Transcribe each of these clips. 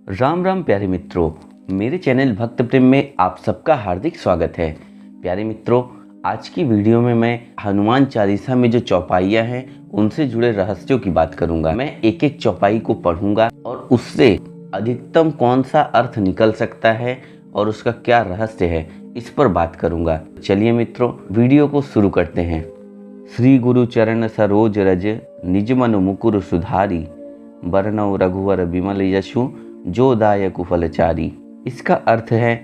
राम राम प्यारे मित्रों, मेरे चैनल भक्त प्रेम में आप सबका हार्दिक स्वागत है। प्यारे मित्रों, आज की वीडियो में मैं हनुमान चालीसा में जो चौपाइयाँ हैं उनसे जुड़े रहस्यों की बात करूंगा। मैं एक एक चौपाई को पढ़ूंगा और उससे अधिकतम कौन सा अर्थ निकल सकता है और उसका क्या रहस्य है, इस पर बात करूंगा। चलिए मित्रों, वीडियो को शुरू करते हैं। श्री गुरु चरण सरोज रज निज मन मुकुर सुधारी, बरनौ रघुवर बिमल यशु जो दायक फलचारी। इसका अर्थ है,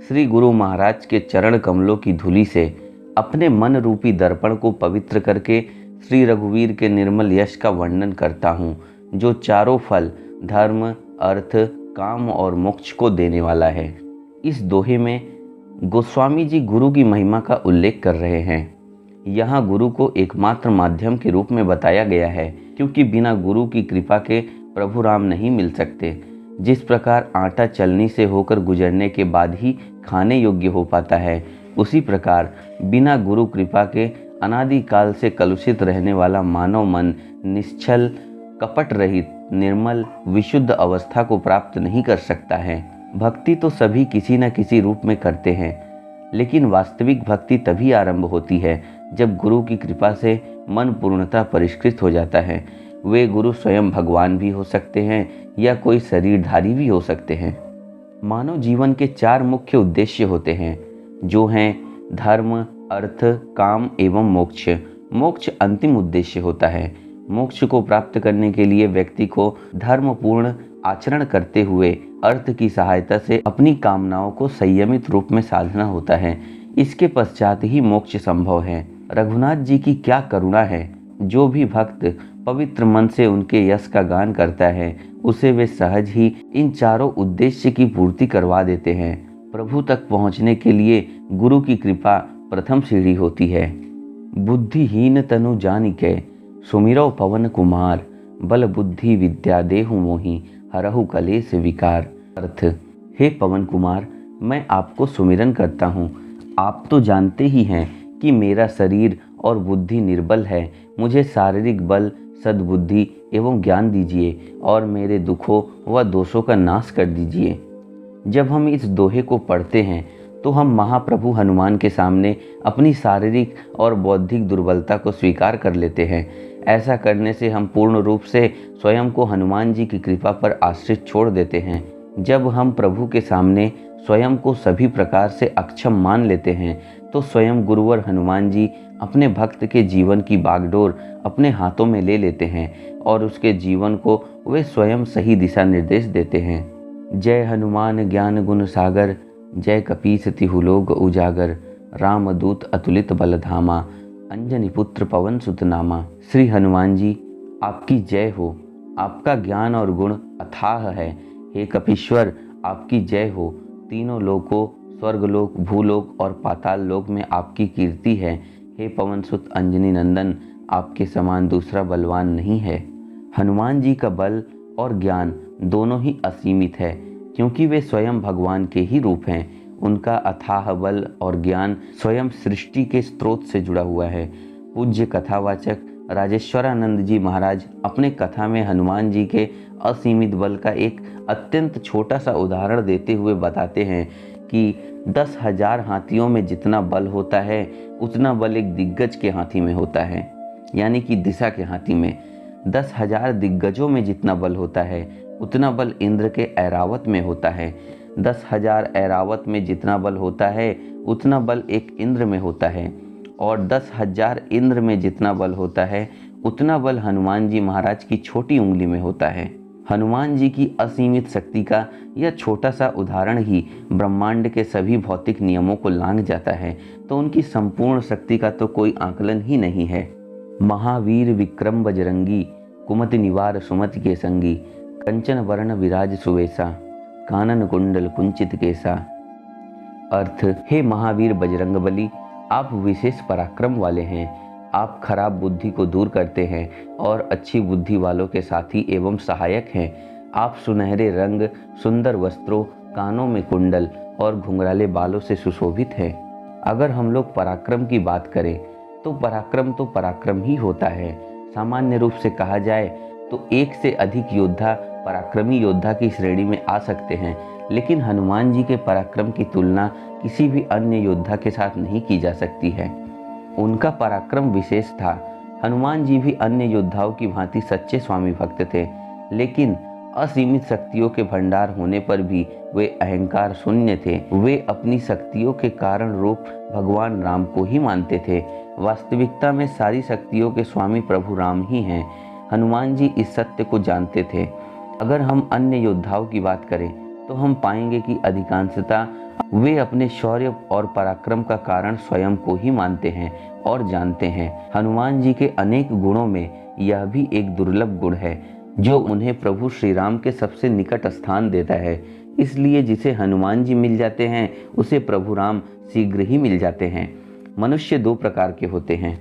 श्री गुरु महाराज के चरण कमलों की धूलि से अपने मन रूपी दर्पण को पवित्र करके श्री रघुवीर के निर्मल यश का वर्णन करता हूँ, जो चारों फल धर्म, अर्थ, काम और मोक्ष को देने वाला है। इस दोहे में गोस्वामी जी गुरु की महिमा का उल्लेख कर रहे हैं। यहाँ गुरु को एकमात्र माध्यम के रूप में बताया गया है, क्योंकि बिना गुरु की कृपा के प्रभु राम नहीं मिल सकते। जिस प्रकार आटा चलनी से होकर गुजरने के बाद ही खाने योग्य हो पाता है, उसी प्रकार बिना गुरु कृपा के अनादि काल से कलुषित रहने वाला मानव मन निश्चल, कपट रहित, निर्मल, विशुद्ध अवस्था को प्राप्त नहीं कर सकता है। भक्ति तो सभी किसी न किसी रूप में करते हैं, लेकिन वास्तविक भक्ति तभी आरंभ होती है जब गुरु की कृपा से मन पूर्णतः परिष्कृत हो जाता है। वे गुरु स्वयं भगवान भी हो सकते हैं या कोई शरीरधारी भी हो सकते हैं। मानव जीवन के 4 मुख्य उद्देश्य होते हैं, जो हैं धर्म, अर्थ, काम एवं मोक्ष। मोक्ष अंतिम उद्देश्य होता है। मोक्ष को प्राप्त करने के लिए व्यक्ति को धर्मपूर्ण आचरण करते हुए अर्थ की सहायता से अपनी कामनाओं को संयमित रूप में साधना होता है। इसके पश्चात ही मोक्ष संभव है। रघुनाथ जी की क्या करुणा है! जो भी भक्त पवित्र मन से उनके यश का गान करता है, उसे वे सहज ही इन चारों उद्देश्य की पूर्ति करवा देते हैं। प्रभु तक पहुंचने के लिए गुरु की कृपा प्रथम सीढ़ी होती है। बुद्धिहीन तनु जानिके सुमिरौ पवन कुमार, बल बुद्धि विद्या देहु मोहि हरहु कलेश विकार। अर्थ, हे पवन कुमार, मैं आपको सुमिरन करता हूँ। आप तो जानते ही हैं कि मेरा शरीर और बुद्धि निर्बल है। मुझे शारीरिक बल, सद्बुद्धि एवं ज्ञान दीजिए और मेरे दुखों व दोषों का नाश कर दीजिए। जब हम इस दोहे को पढ़ते हैं तो हम महाप्रभु हनुमान के सामने अपनी शारीरिक और बौद्धिक दुर्बलता को स्वीकार कर लेते हैं। ऐसा करने से हम पूर्ण रूप से स्वयं को हनुमान जी की कृपा पर आश्रित छोड़ देते हैं। जब हम प्रभु के सामने स्वयं को सभी प्रकार से अक्षम मान लेते हैं, तो स्वयं गुरुवर हनुमान जी अपने भक्त के जीवन की बागडोर अपने हाथों में ले लेते हैं और उसके जीवन को वे स्वयं सही दिशा निर्देश देते हैं। जय हनुमान ज्ञान गुण सागर, जय कपीस तिहु लोक उजागर, रामदूत अतुलित बल धामा, अंजनी पुत्र पवन सुत नामा। श्री हनुमान जी, आपकी जय हो। आपका ज्ञान और गुण अथाह है। हे कपीश्वर, आपकी जय हो। तीनों लोकों, स्वर्गलोक, भूलोक और पाताल लोक में आपकी कीर्ति है। हे पवन सुत अंजनी नंदन, आपके समान दूसरा बलवान नहीं है। हनुमान जी का बल और ज्ञान दोनों ही असीमित है, क्योंकि वे स्वयं भगवान के ही रूप हैं। उनका अथाह बल और ज्ञान स्वयं सृष्टि के स्रोत से जुड़ा हुआ है। पूज्य कथावाचक राजेश्वरानंद जी महाराज अपने कथा में हनुमान जी के असीमित बल का एक अत्यंत छोटा सा उदाहरण देते हुए बताते हैं कि 10,000 हाथियों में जितना बल होता है, उतना बल एक दिग्गज के हाथी में होता है, यानी कि दिशा के हाथी में। 10,000 दिग्गजों में जितना बल होता है, उतना बल इंद्र के ऐरावत में होता है। 10,000 ऐरावत में जितना बल होता है, उतना बल एक इंद्र में होता है। और 10,000 इंद्र में जितना बल होता है, उतना बल हनुमान जी महाराज की छोटी उंगली में होता है। हनुमान जी की असीमित शक्ति का यह छोटा सा उदाहरण ही ब्रह्मांड के सभी भौतिक नियमों को लांघ जाता है, तो उनकी संपूर्ण शक्ति का तो कोई आकलन ही नहीं है। महावीर विक्रम बजरंगी, कुमति निवार सुमति के संगी, कंचन वर्ण विराज सुवेशा, कानन कुंडल कुंचित केसा। अर्थ, हे महावीर बजरंग बली, आप विशेष पराक्रम वाले हैं। आप खराब बुद्धि को दूर करते हैं और अच्छी बुद्धि वालों के साथी एवं सहायक हैं। आप सुनहरे रंग, सुंदर वस्त्रों, कानों में कुंडल और घुंघराले बालों से सुशोभित हैं। अगर हम लोग पराक्रम की बात करें तो पराक्रम ही होता है। सामान्य रूप से कहा जाए तो एक से अधिक योद्धा पराक्रमी योद्धा की श्रेणी में आ सकते हैं, लेकिन हनुमान जी के पराक्रम की तुलना किसी भी अन्य योद्धा के साथ नहीं की जा सकती है। उनका पराक्रम विशेष था। हनुमान जी भी अन्य योद्धाओं की भांति सच्चे स्वामी भक्त थे, लेकिन असीमित शक्तियों के भंडार होने पर भी वे अहंकार शून्य थे। वे अपनी शक्तियों के कारण रूप भगवान राम को ही मानते थे। वास्तविकता में सारी शक्तियों के स्वामी प्रभु राम ही हैं। हनुमान जी इस सत्य को जानते थे। अगर हम अन्य योद्धाओं की बात करें तो हम पाएंगे कि अधिकांशतः वे अपने शौर्य और पराक्रम का कारण स्वयं को ही मानते हैं और जानते हैं। हनुमान जी के अनेक गुणों में यह भी एक दुर्लभ गुण है जो उन्हें प्रभु श्री राम के सबसे निकट स्थान देता है। इसलिए जिसे हनुमान जी मिल जाते हैं उसे प्रभु राम शीघ्र ही मिल जाते हैं। मनुष्य दो प्रकार के होते हैं,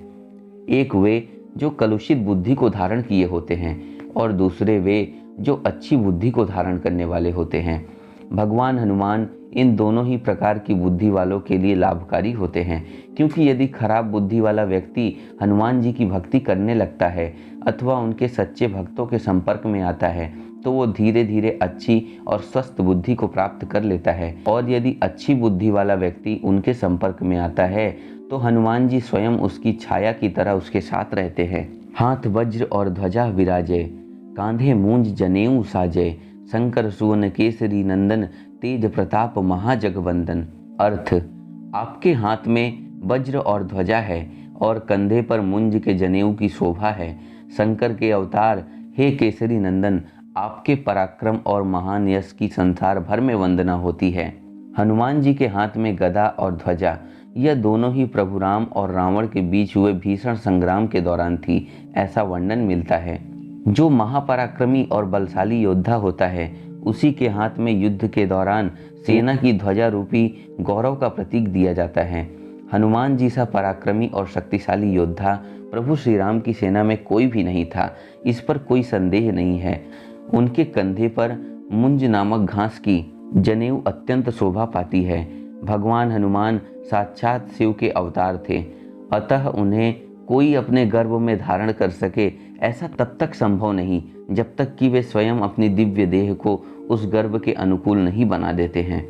एक वे जो कलुषित बुद्धि को धारण किए होते हैं और दूसरे वे जो अच्छी बुद्धि को धारण करने वाले होते हैं। भगवान हनुमान इन दोनों ही प्रकार की बुद्धि वालों के लिए लाभकारी होते हैं, क्योंकि यदि खराब बुद्धि वाला व्यक्ति हनुमान जी की भक्ति करने लगता है अथवा उनके सच्चे भक्तों के संपर्क में आता है तो वो धीरे धीरे अच्छी और स्वस्थ बुद्धि को प्राप्त कर लेता है, और यदि अच्छी बुद्धि वाला व्यक्ति उनके संपर्क में आता है तो हनुमान जी स्वयं उसकी छाया की तरह उसके साथ रहते हैं। हाथ वज्र और ध्वजा विराजे, कांधे मूंज जनेऊ साजे, शंकर सुवन केसरी नंदन, तेज प्रताप महाजगवंदन। अर्थ, आपके हाथ में वज्र और ध्वजा है और कंधे पर मुंज के जनेऊ की शोभा है। शंकर के अवतार, हे केसरी नंदन, आपके पराक्रम और महान यश की संसार भर में वंदना होती है। हनुमान जी के हाथ में गदा और ध्वजा, यह दोनों ही प्रभु राम और रावण के बीच हुए भीषण संग्राम के दौरान थी, ऐसा वर्णन मिलता है। जो महापराक्रमी और बलशाली योद्धा होता है उसी के हाथ में युद्ध के दौरान सेना की ध्वजा रूपी गौरव का प्रतीक दिया जाता है। हनुमान जी सा पराक्रमी और शक्तिशाली योद्धा प्रभु श्री राम की सेना में कोई भी नहीं था, इस पर कोई संदेह नहीं है। उनके कंधे पर मुंज नामक घास की जनेऊ अत्यंत शोभा पाती है। भगवान हनुमान साक्षात शिव के अवतार थे, अतः उन्हें कोई अपने गर्भ में धारण कर सके ऐसा तब तक संभव नहीं जब तक कि वे स्वयं अपनी दिव्य देह को उस गर्भ के अनुकूल नहीं बना देते हैं।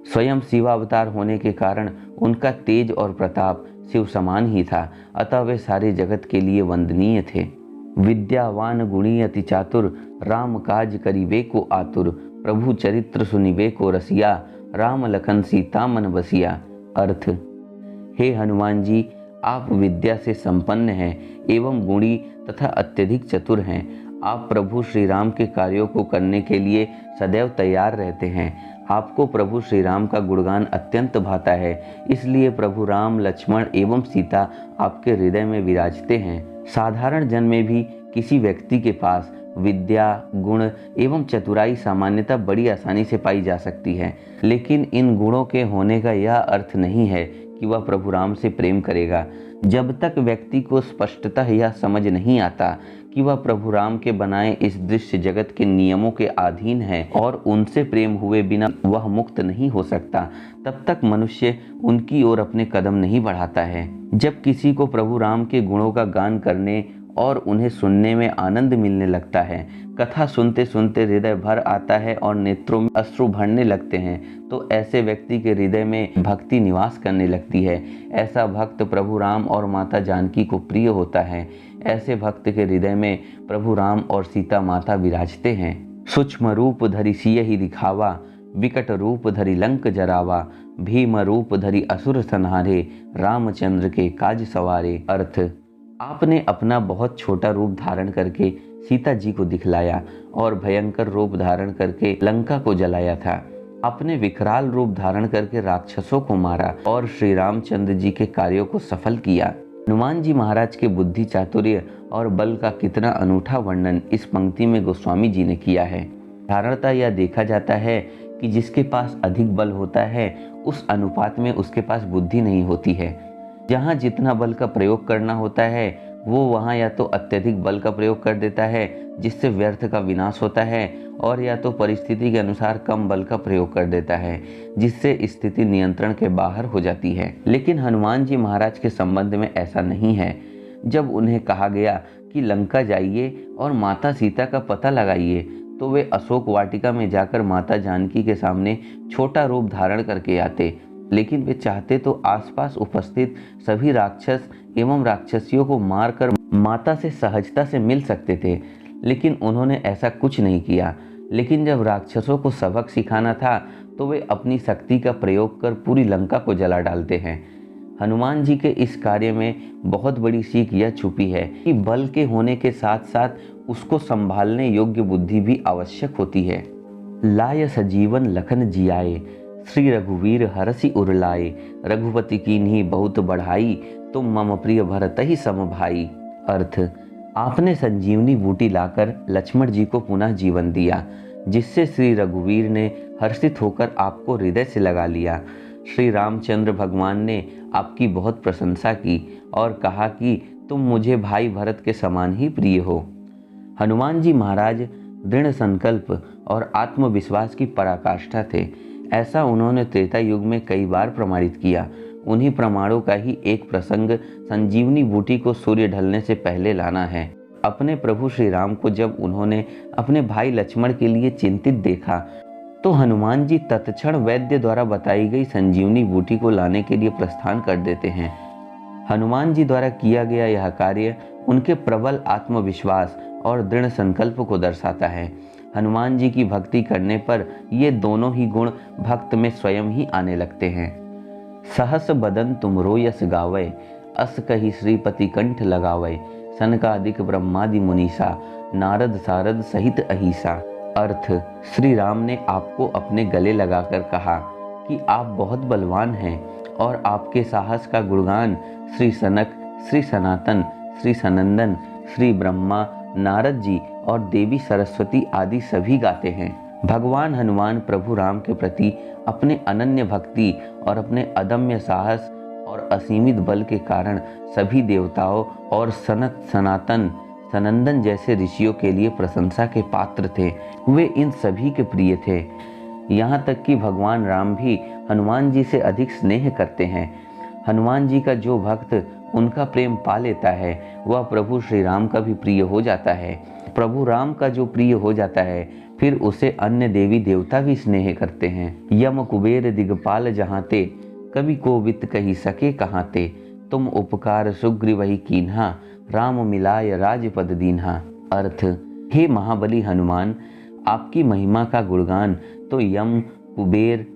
स्वयं शिवावतार होने के कारण उनका तेज और प्रताप शिव समान ही था, अतः वे सारे जगत के लिए वंदनीय थे। विद्यावान गुणी अति चातुर, राम काज करिबे को आतुर, प्रभु चरित्र सुनिबे को रसिया, राम लखन सीता मन बसिया। अर्थ, हे हनुमान जी, आप विद्या से संपन्न हैं एवं गुणी तथा अत्यधिक चतुर हैं। आप प्रभु श्री राम के कार्यों को करने के लिए सदैव तैयार रहते हैं। आपको प्रभु श्री राम का गुणगान अत्यंत भाता है, इसलिए प्रभु राम, लक्ष्मण एवं सीता आपके हृदय में विराजते हैं। साधारण जन में भी किसी व्यक्ति के पास विद्या, गुण एवं चतुराई सामान्यतः बड़ी आसानी से पाई जा सकती है, लेकिन इन गुणों के होने का यह अर्थ नहीं है कि वह प्रभु राम से प्रेम करेगा। जब तक व्यक्ति को स्पष्टतः यह समझ नहीं आता कि वह प्रभु राम के बनाए इस दृश्य जगत के नियमों के अधीन है और उनसे प्रेम हुए बिना वह मुक्त नहीं हो सकता, तब तक मनुष्य उनकी ओर अपने कदम नहीं बढ़ाता है। जब किसी को प्रभु राम के गुणों का गान करने और उन्हें सुनने में आनंद मिलने लगता है, कथा सुनते सुनते हृदय भर आता है और नेत्रों में अश्रु भरने लगते हैं, तो ऐसे व्यक्ति के हृदय में भक्ति निवास करने लगती है। ऐसा भक्त प्रभु राम और माता जानकी को प्रिय होता है। ऐसे भक्त के हृदय में प्रभु राम और सीता माता विराजते हैं। सूक्ष्म रूप धरि सियहि दिखावा, विकट रूप धरि लंक जरावा, भीम रूप धरि असुर संहारे, रामचंद्र के काज सवारे। अर्थ, आपने अपना बहुत छोटा रूप धारण करके सीता जी को दिखलाया और भयंकर रूप धारण करके लंका को जलाया था। आपने विकराल रूप धारण करके राक्षसों को मारा और श्री रामचंद्र जी के कार्यों को सफल किया। हनुमान जी महाराज के बुद्धि, चातुर्य और बल का कितना अनूठा वर्णन इस पंक्ति में गोस्वामी जी ने किया है। साधारणतः यह देखा जाता है कि जिसके पास अधिक बल होता है उस अनुपात में उसके पास बुद्धि नहीं होती है। जहाँ जितना बल का प्रयोग करना होता है वो वहाँ या तो अत्यधिक बल का प्रयोग कर देता है जिससे व्यर्थ का विनाश होता है, और या तो परिस्थिति के अनुसार कम बल का प्रयोग कर देता है जिससे स्थिति नियंत्रण के बाहर हो जाती है। लेकिन हनुमान जी महाराज के संबंध में ऐसा नहीं है। जब उन्हें कहा गया कि लंका जाइए और माता सीता का पता लगाइए तो वे अशोक वाटिका में जाकर माता जानकी के सामने छोटा रूप धारण करके आते, लेकिन वे चाहते तो आसपास उपस्थित सभी राक्षस एवं राक्षसियों को मारकर माता से सहजता से मिल सकते थे, लेकिन उन्होंने ऐसा कुछ नहीं किया। लेकिन जब राक्षसों को सबक सिखाना था तो वे अपनी शक्ति का प्रयोग कर पूरी लंका को जला डालते हैं। हनुमान जी के इस कार्य में बहुत बड़ी सीख यह छुपी है कि बल के होने के साथ साथ उसको संभालने योग्य बुद्धि भी आवश्यक होती है। लाय सजीवन लखन जियाए, श्री रघुवीर हरसि उरलाए, रघुपति कीन्ही बहुत बढ़ाई, तुम मम प्रिय भरत ही सम भाई। अर्थ, आपने संजीवनी बूटी लाकर लक्ष्मण जी को पुनः जीवन दिया, जिससे श्री रघुवीर ने हर्षित होकर आपको हृदय से लगा लिया। श्री रामचंद्र भगवान ने आपकी बहुत प्रशंसा की और कहा कि तुम मुझे भाई भरत के समान ही प्रिय हो। हनुमान जी महाराज दृढ़ संकल्प और आत्मविश्वास की पराकाष्ठा थे। ऐसा उन्होंने त्रेता युग में कई बार प्रमाणित किया। उन्हीं प्रमाणों का ही एक प्रसंग संजीवनी बूटी को सूर्य ढलने से पहले लाना है। अपने प्रभु श्री राम को जब उन्होंने अपने भाई लक्ष्मण के लिए चिंतित देखा तो हनुमान जी तत्क्षण वैद्य द्वारा बताई गई संजीवनी बूटी को लाने के लिए प्रस्थान कर देते हैं। हनुमान जी द्वारा किया गया यह कार्य उनके प्रबल आत्मविश्वास और दृढ़ संकल्प को दर्शाता है। हनुमान जी की भक्ति करने पर ये दोनों ही गुण भक्त में स्वयं ही आने लगते हैं। सहस बदन तुमरो यस गावै, अस कही श्रीपति कंठ लगावै, सनकादिक ब्रह्मादि मुनीसा, नारद सारद सहित अहिसा। अर्थ, श्री राम ने आपको अपने गले लगाकर कहा कि आप बहुत बलवान हैं और आपके साहस का गुणगान श्री सनक, श्री सनातन, श्री सनंदन, श्री ब्रह्मा, नारद जी और देवी सरस्वती आदि सभी गाते हैं। भगवान हनुमान प्रभु राम के प्रति अपने अनन्य भक्ति और अपने अदम्य साहस और असीमित बल के कारण सभी देवताओं और सनत, सनातन, सनंदन जैसे ऋषियों के लिए प्रशंसा के पात्र थे। वे इन सभी के प्रिय थे। यहाँ तक कि भगवान राम भी हनुमान जी से अधिक स्नेह करते हैं। हनुमान जी का जो भक्त उनका प्रेम पा लेता है वह प्रभु श्री राम का भी प्रिय हो जाता है। प्रभु राम का जो प्रिय हो जाता है फिर उसे अन्य देवी देवता भी स्नेह करते हैं। यम कुबेर दिगपाल जहाँते, कवि को वित्त कही सके कहाँते, तुम उपकार सुग्रीव वही कीन्हा, राम मिलाय राजपद दीन्हा। अर्थ, हे महाबली हनुमान, आपकी महिमा का गुणगान तो यम, कुबेर,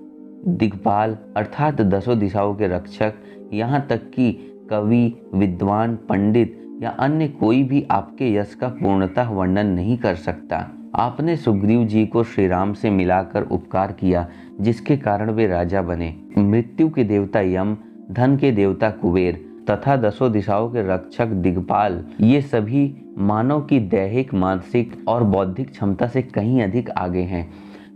दिग्पाल अर्थात दसों दिशाओं के रक्षक, यहाँ तक कि कवि, विद्वान, पंडित या अन्य कोई भी आपके यश का पूर्णतः वर्णन नहीं कर सकता। आपने सुग्रीव जी को श्री राम से मिलाकर उपकार किया, जिसके कारण वे राजा बने। मृत्यु के देवता यम, धन के देवता कुबेर तथा दसों दिशाओं के रक्षक दिग्पाल, ये सभी मानव की दैहिक, मानसिक और बौद्धिक क्षमता से कहीं अधिक आगे हैं।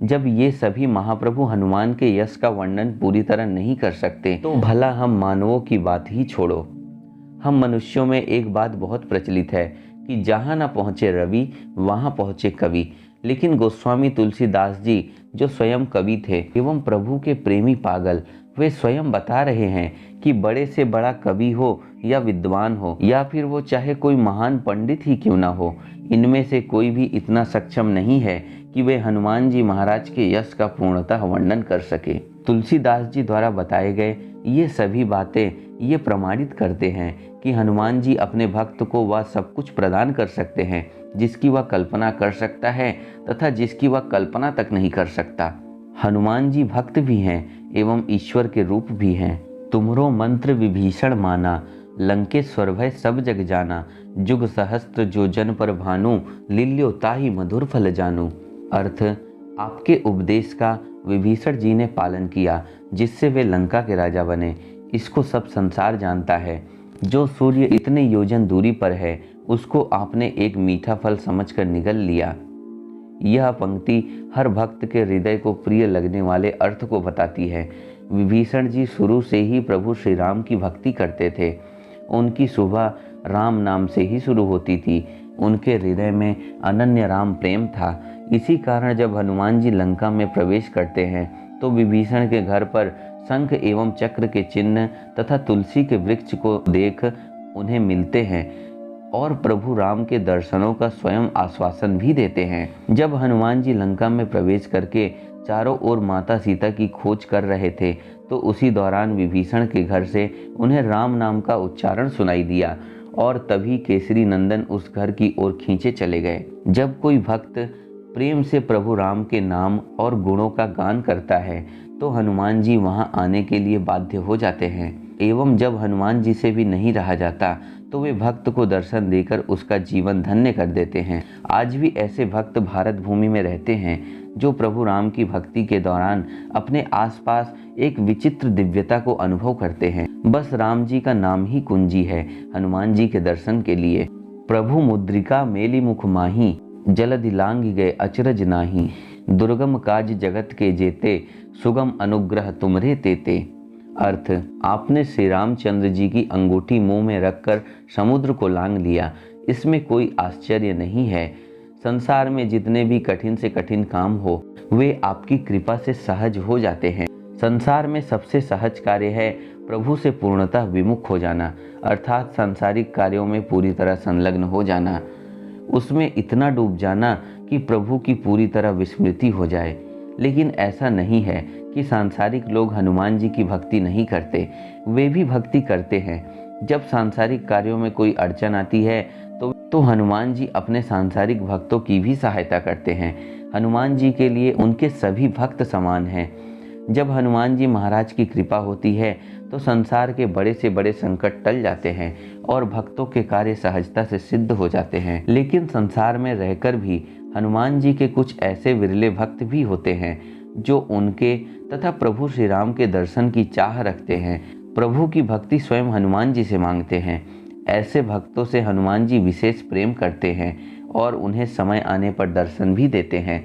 जब ये सभी महाप्रभु हनुमान के यश का वर्णन पूरी तरह नहीं कर सकते तो भला हम मानवों की बात ही छोड़ो। हम मनुष्यों में एक बात बहुत प्रचलित है कि जहाँ न पहुँचे रवि वहाँ पहुँचे कवि। लेकिन गोस्वामी तुलसीदास जी जो स्वयं कवि थे एवं प्रभु के प्रेमी पागल, वे स्वयं बता रहे हैं कि बड़े से बड़ा कवि हो या विद्वान हो या फिर वो चाहे कोई महान पंडित ही क्यों ना हो, इनमें से कोई भी इतना सक्षम नहीं है कि वे हनुमान जी महाराज के यश का पूर्णतः वर्णन कर सके। तुलसीदास जी द्वारा बताए गए ये सभी बातें ये प्रमाणित करते हैं कि हनुमान जी अपने भक्त को वह सब कुछ प्रदान कर सकते हैं जिसकी वह कल्पना कर सकता है तथा जिसकी वह कल्पना तक नहीं कर सकता। हनुमान जी भक्त भी हैं एवं ईश्वर के रूप भी हैं। तुमरो मंत्र विभीषण माना, लंकेश्वर भय सब जग जाना, जुग सहस्त्र जो जन पर भानु, लिल्यो ताहि मधुर फल जानू। अर्थ, आपके उपदेश का विभीषण जी ने पालन किया जिससे वे लंका के राजा बने। इसको सब संसार जानता है। जो सूर्य इतने योजन दूरी पर है उसको आपने एक मीठा फल समझकर निगल लिया। यह पंक्ति हर भक्त के हृदय को प्रिय लगने वाले अर्थ को बताती है। विभीषण जी शुरू से ही प्रभु श्री राम की भक्ति करते थे। उनकी सुबह राम नाम से ही शुरू होती थी। उनके हृदय में अनन्य राम प्रेम था। इसी कारण जब हनुमान जी लंका में प्रवेश करते हैं तो विभीषण के घर पर शंख एवं चक्र के चिन्ह तथा तुलसी के वृक्ष को देख उन्हें मिलते हैं। और प्रभु राम के दर्शनों का स्वयं आश्वासन भी देते हैं। जब हनुमान जी लंका में प्रवेश करके चारों ओर माता सीता की खोज कर रहे थे तो उसी दौरान विभीषण के घर से उन्हें राम नाम का उच्चारण सुनाई दिया और तभी केसरी नंदन उस घर की ओर खींचे चले गए। जब कोई भक्त प्रेम से प्रभु राम के नाम और गुणों का गान करता है तो हनुमान जी वहां आने के लिए बाध्य हो जाते हैं एवं जब हनुमान जी से भी नहीं रहा जाता तो वे भक्त को दर्शन देकर उसका जीवन धन्य कर देते हैं। आज भी ऐसे भक्त भारत भूमि में रहते हैं जो प्रभु राम की भक्ति के दौरान अपने आसपास एक विचित्र दिव्यता को अनुभव करते हैं। बस राम जी का नाम ही कुंजी है हनुमान जी के दर्शन के लिए। प्रभु मुद्रिका मेली मुख माही, जलधि लांघ गए अचरज नाही, दुर्गम काज जगत के जेते, सुगम अनुग्रह तुमरे तेते। अर्थ, आपने श्री रामचंद्र जी की अंगूठी मुंह में रखकर समुद्र को लांघ लिया, इसमें कोई आश्चर्य नहीं है। संसार में जितने भी कठिन से कठिन काम हो वे आपकी कृपा से सहज हो जाते हैं। संसार में सबसे सहज कार्य है प्रभु से पूर्णतः विमुख हो जाना, अर्थात सांसारिक कार्यों में पूरी तरह संलग्न हो जाना, उसमें इतना डूब जाना कि प्रभु की पूरी तरह विस्मृति हो जाए। लेकिन ऐसा नहीं है कि सांसारिक लोग हनुमान जी की भक्ति नहीं करते, वे भी भक्ति करते हैं। जब सांसारिक कार्यों में कोई अड़चन आती है तो हनुमान जी अपने सांसारिक भक्तों की भी सहायता करते हैं। हनुमान जी के लिए उनके सभी भक्त समान हैं। जब हनुमान जी महाराज की कृपा होती है तो संसार के बड़े से बड़े संकट टल जाते हैं और भक्तों के कार्य सहजता से सिद्ध हो जाते हैं। लेकिन संसार में रहकर भी हनुमान जी के कुछ ऐसे विरले भक्त भी होते हैं जो उनके तथा प्रभु श्री राम के दर्शन की चाह रखते हैं, प्रभु की भक्ति स्वयं हनुमान जी से मांगते हैं। ऐसे भक्तों से हनुमान जी विशेष प्रेम करते हैं और उन्हें समय आने पर दर्शन भी देते हैं।